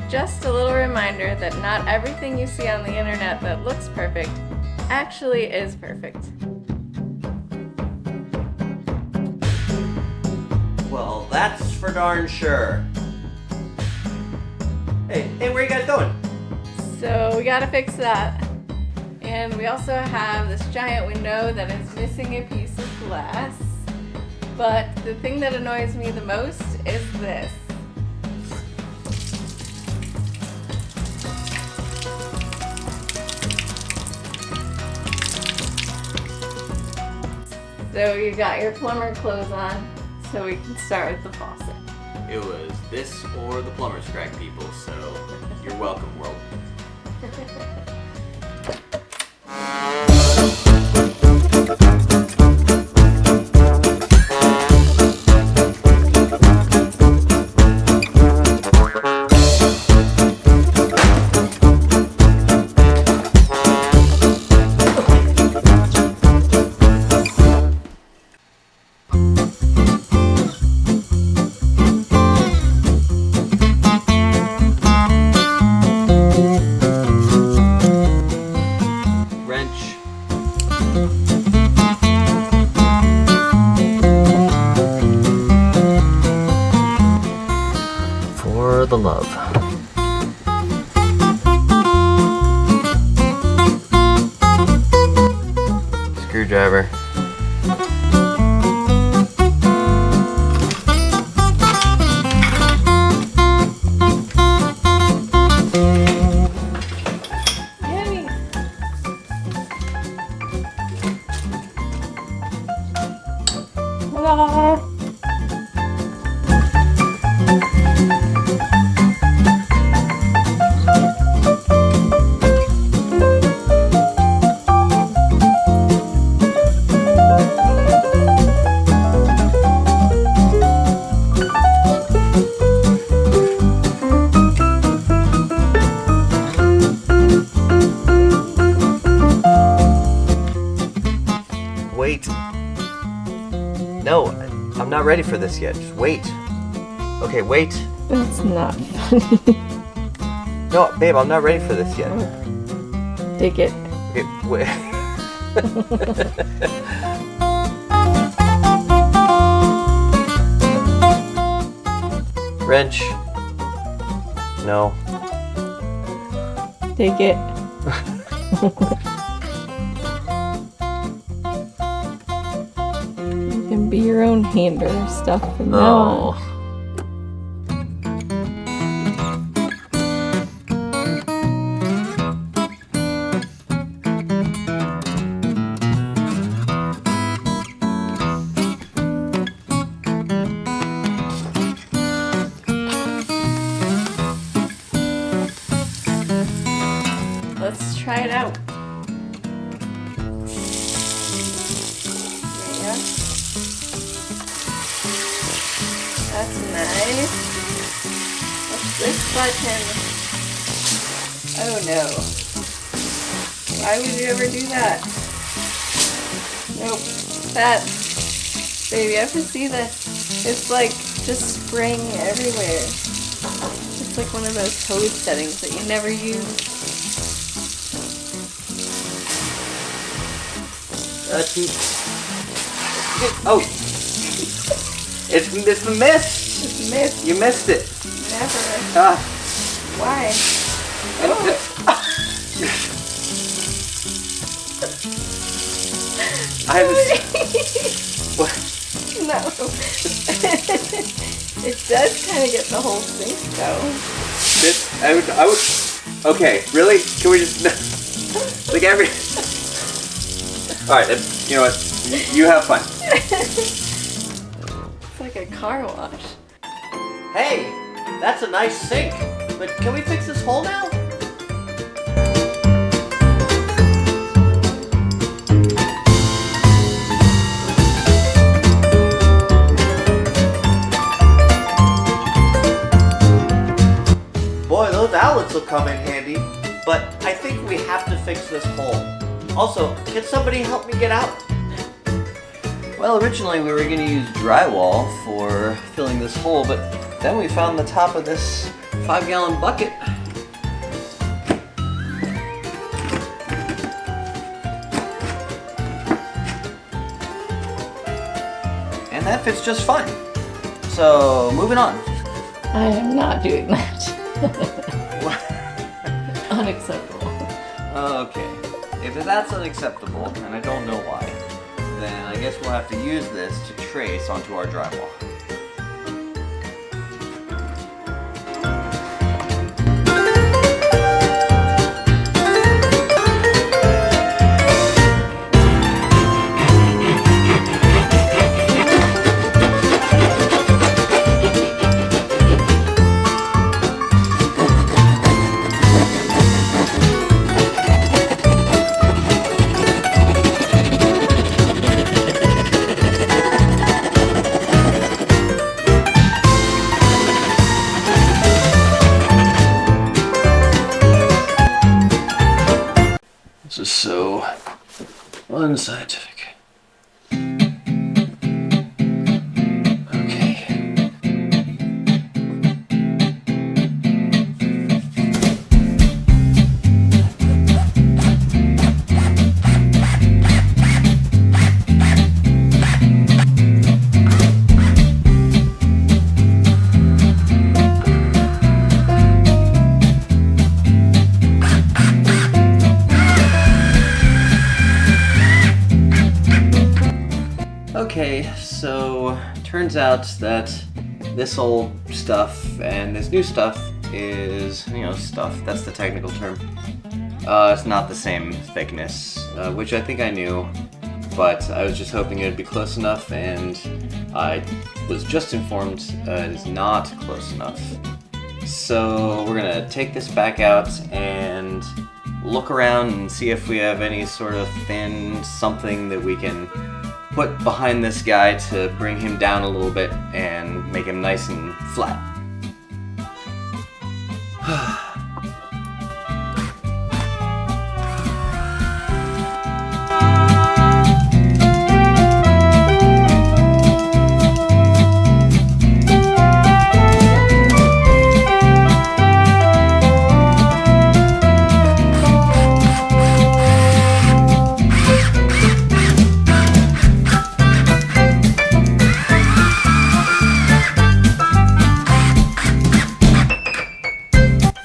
just a little reminder that not everything you see on the internet that looks perfect actually is perfect. Well, that's for darn sure. Hey, where you guys going? So we gotta fix that. And we also have this giant window that is missing a piece of glass. But the thing that annoys me the most is this. So you got your plumber clothes on, so we can start with the faucet. It was this or the plumber's crack, people, so you're welcome, world. For the love. Screwdriver. Yummy. Hello. Wait. No, I'm not ready for this yet. Just wait. Okay, wait. That's not funny. No, babe, I'm not ready for this yet. Take it. Okay, wait. Wrench. No. Take it. You can be your own hander stuff from now on. Let's try it out. Yeah. That's nice. What's this button? Oh no. Why would you ever do that? Nope. That. Baby, you have to see this. It's like just spraying everywhere. It's like one of those hose settings that you never use. Oh, it's the mist. It's missed. You missed it. Never. Why? I have this. What? No. It does kind of get the whole sink though. I would. Okay, really? Can we just like every? All right, you know what? You have fun. It's like a car wash. Hey, that's a nice sink. But can we fix this hole now? Boy, those outlets will come in handy. But I think we have to fix this hole. Also, can somebody help me get out? Well, originally we were going to use drywall for filling this hole, but then we found the top of this 5-gallon bucket. And that fits just fine. So, moving on. I am not doing that. Unacceptable. Okay. If that's unacceptable, and I don't know why, then I guess we'll have to use this to trace onto our drywall. This is so unscientific. Okay. Okay, so turns out that this old stuff and this new stuff is, stuff, that's the technical term. It's not the same thickness, which I think I knew, but I was just hoping it'd be close enough, and I was just informed it is not close enough. So we're gonna take this back out and look around and see if we have any sort of thin something that we can put behind this guy to bring him down a little bit and make him nice and flat.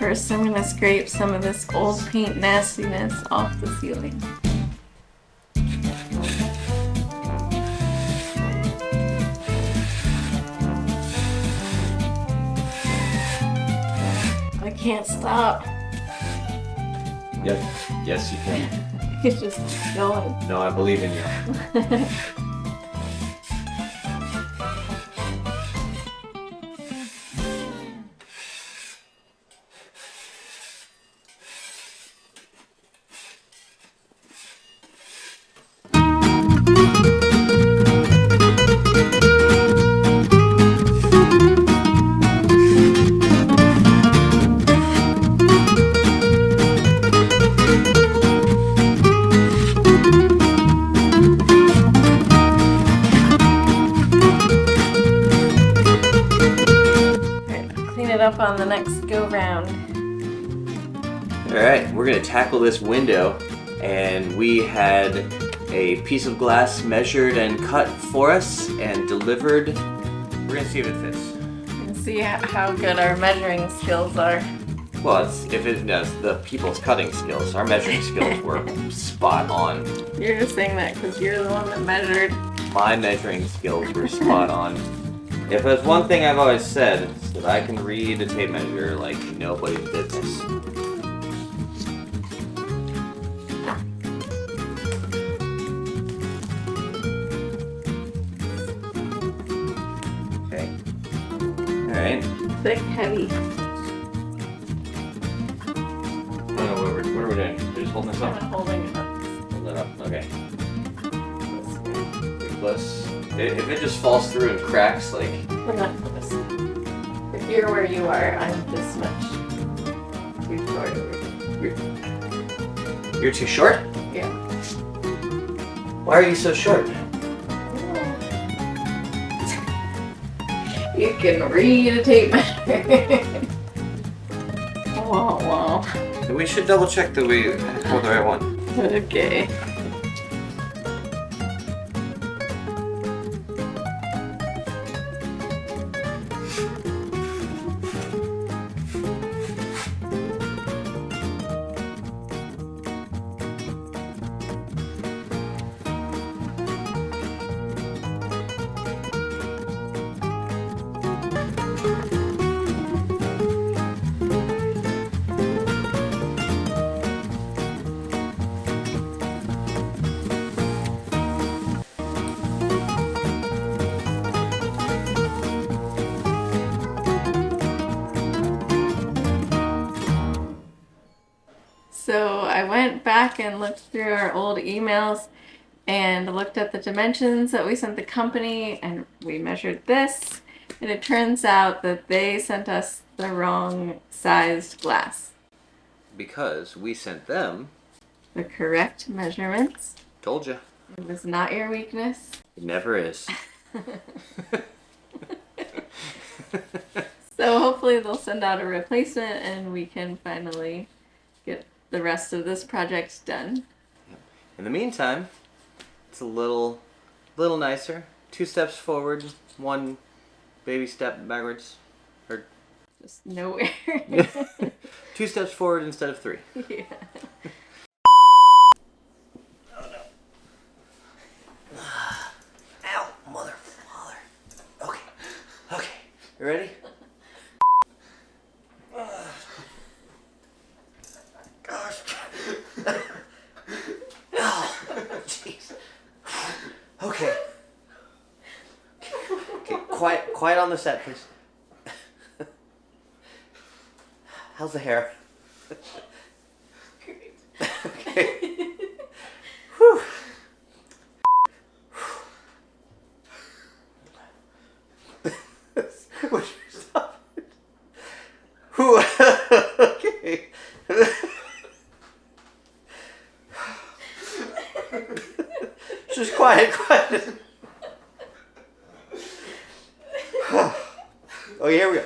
First, I'm gonna scrape some of this old paint nastiness off the ceiling. I can't stop. Yep. Yes, you can. It's just keep going. No, I believe in you. Up on the next go round. Alright, we're gonna tackle this window, and we had a piece of glass measured and cut for us and delivered. We're gonna see if it fits. And see how good our measuring skills are. Well, if it does, the people's cutting skills, our measuring skills were spot on. You're just saying that because you're the one that measured. My measuring skills were spot on. If there's one thing I've always said, it's that I can read a tape measure like nobody's business. Okay. Alright. Thick, heavy. What are we doing? We're just holding this up? I'm holding it up. Hold it up, okay. Pretty close. If it just falls through and cracks, like... We're not close. If you're where you are, I'm this much too short over here. You're too short? Yeah. Why are you so short? You can read a tape measure. Wow, wow. We should double check that we have the right one. Okay. So I went back and looked through our old emails and looked at the dimensions that we sent the company, and we measured this, and it turns out that they sent us the wrong sized glass. Because we sent them. The correct measurements. Told you. It was not your weakness. It never is. So hopefully they'll send out a replacement and we can finally get the rest of this project done. In the meantime, it's a little nicer. 2 steps forward, 1 baby step backwards. Or Just nowhere. 2 steps forward instead of 3. Yeah. Oh no. Ow, mother father. Okay. Okay. You ready? Gosh. Oh, jeez. Okay. Okay, quiet on the set, please. How's the hair? Great. Okay. Whew. Would you stop it? Whew. Okay. Just quiet. Okay, here we go.